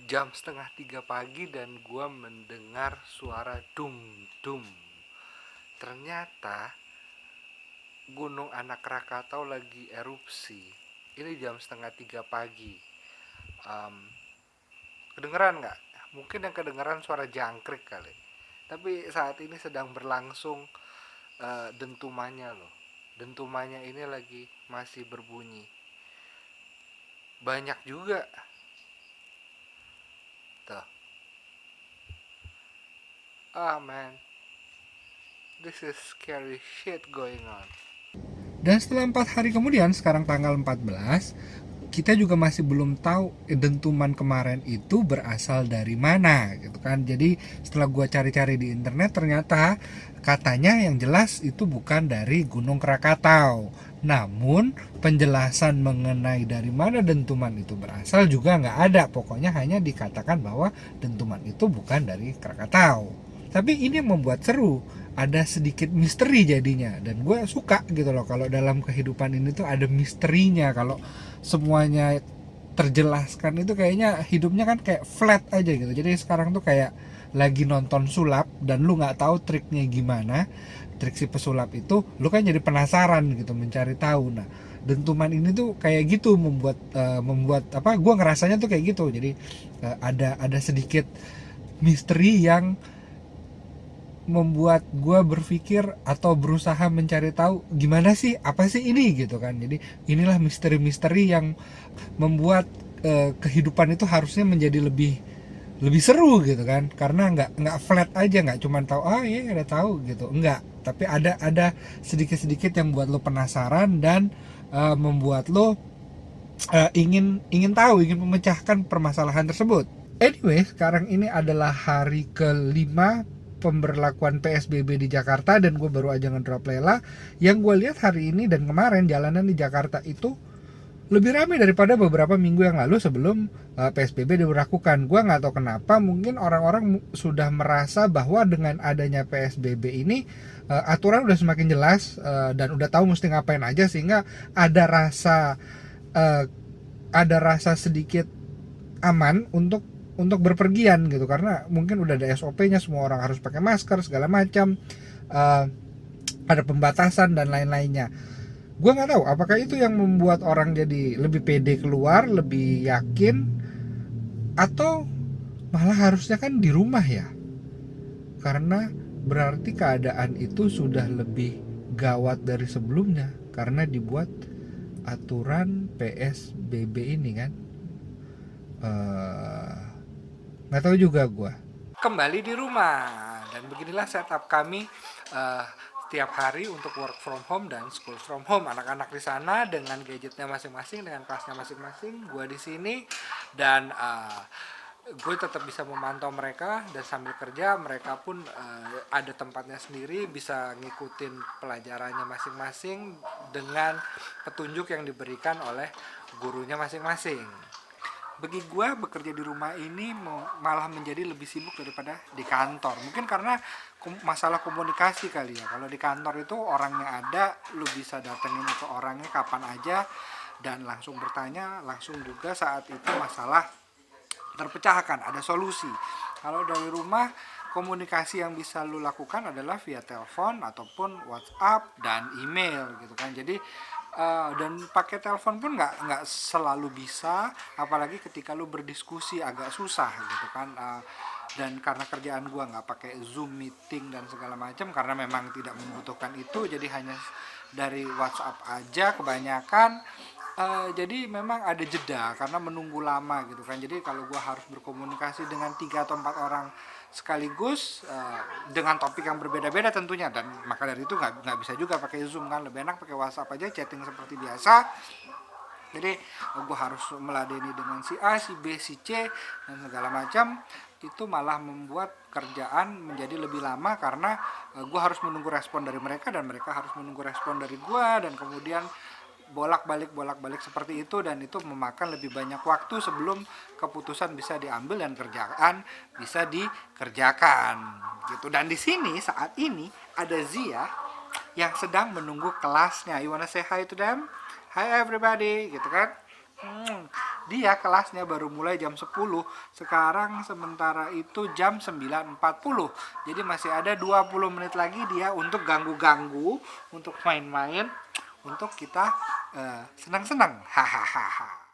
Jam setengah 3 pagi dan gua mendengar suara dum dum. Ternyata Gunung Anak Rakatau lagi erupsi. Ini jam setengah 3 pagi. Em, Kedengeran nggak? Mungkin yang kedengeran suara jangkrik kali. Tapi saat ini sedang berlangsung dentumannya loh. Dentumannya ini lagi masih berbunyi. Banyak juga. Tuh. Ah man, this is scary shit going on. Dan setelah 4 hari kemudian, sekarang tanggal 14, kita juga masih belum tahu dentuman kemarin itu berasal dari mana gitu kan. Jadi setelah gua cari-cari di internet, ternyata katanya yang jelas itu bukan dari Gunung Krakatau. Namun penjelasan mengenai dari mana dentuman itu berasal juga nggak ada. Pokoknya hanya dikatakan bahwa dentuman itu bukan dari Krakatau. Tapi ini yang membuat seru, ada sedikit misteri jadinya, dan gue suka gitu loh kalau dalam kehidupan ini tuh ada misterinya. Kalau semuanya terjelaskan itu kayaknya hidupnya kan kayak flat aja gitu. Jadi sekarang tuh kayak lagi nonton sulap dan lu nggak tahu triknya gimana, trik si pesulap itu, lu kan jadi penasaran gitu mencari tahu. Nah, dentuman ini tuh kayak gitu, membuat apa, gue ngerasanya tuh kayak gitu. Jadi ada sedikit misteri yang membuat gue berpikir atau berusaha mencari tahu gimana sih, apa sih ini gitu kan. Jadi inilah misteri-misteri yang membuat kehidupan itu harusnya menjadi lebih lebih seru gitu kan, karena nggak flat aja, nggak cuma tahu iya ada tahu gitu, enggak, tapi ada sedikit-sedikit yang buat lo penasaran dan membuat lo ingin tahu, ingin memecahkan permasalahan tersebut. Anyway, sekarang ini adalah hari kelima pemberlakuan PSBB di Jakarta dan gue baru aja ngedrop Lela. Yang gue lihat hari ini dan kemarin jalanan di Jakarta itu lebih ramai daripada beberapa minggu yang lalu sebelum PSBB diberlakukan. Gue nggak tahu kenapa, mungkin orang-orang sudah merasa bahwa dengan adanya PSBB ini aturan udah semakin jelas dan udah tahu mesti ngapain aja, sehingga uh, ada rasa sedikit aman untuk berpergian gitu, karena mungkin udah ada SOP-nya, semua orang harus pakai masker segala macam, uh, ada pembatasan dan lain-lainnya. Gue nggak tahu apakah itu yang membuat orang jadi lebih pede keluar, lebih yakin, atau malah harusnya kan di rumah ya, karena berarti keadaan itu sudah lebih gawat dari sebelumnya karena dibuat aturan PSBB ini kan. Nggak tahu juga gue. Kembali di rumah, dan beginilah setup kami setiap hari untuk work from home dan school from home. Anak-anak di sana dengan gadgetnya masing-masing, dengan kelasnya masing-masing, gue di sini, dan gue tetap bisa memantau mereka, dan sambil kerja mereka pun ada tempatnya sendiri, bisa ngikutin pelajarannya masing-masing dengan petunjuk yang diberikan oleh gurunya masing-masing. Bagi gue bekerja di rumah ini malah menjadi lebih sibuk daripada di kantor. Mungkin karena masalah komunikasi kali ya. Kalau di kantor itu orangnya ada, lu bisa datengin ke orangnya kapan aja dan langsung bertanya, langsung juga saat itu masalah terpecahkan, ada solusi. Kalau dari rumah, komunikasi yang bisa lu lakukan adalah via telepon ataupun WhatsApp dan email gitu kan. Jadi dan pakai telepon pun nggak selalu bisa, apalagi ketika lu berdiskusi agak susah gitu kan. Dan karena kerjaan gua nggak pakai Zoom meeting dan segala macam, karena memang tidak membutuhkan itu, jadi hanya dari WhatsApp aja kebanyakan. Jadi memang ada jeda karena menunggu lama gitu kan. Jadi kalau gue harus berkomunikasi dengan 3 atau 4 orang sekaligus dengan topik yang berbeda-beda tentunya, dan maka dari itu nggak bisa juga pakai Zoom kan, lebih enak pakai WhatsApp aja, chatting seperti biasa. Jadi gue harus meladeni dengan si A, si B, si C dan segala macam, itu malah membuat kerjaan menjadi lebih lama karena gue harus menunggu respon dari mereka dan mereka harus menunggu respon dari gue, dan kemudian bolak-balik seperti itu, dan itu memakan lebih banyak waktu sebelum keputusan bisa diambil dan kerjaan bisa dikerjakan gitu. Dan di sini saat ini ada Zia yang sedang menunggu kelasnya. You wanna say hi to them? Hi everybody gitu kan. dia kelasnya baru mulai jam 10, sekarang sementara itu jam 9.40. Jadi masih ada 20 menit lagi dia untuk ganggu-ganggu, untuk main-main, untuk kita senang-senang. Hahaha.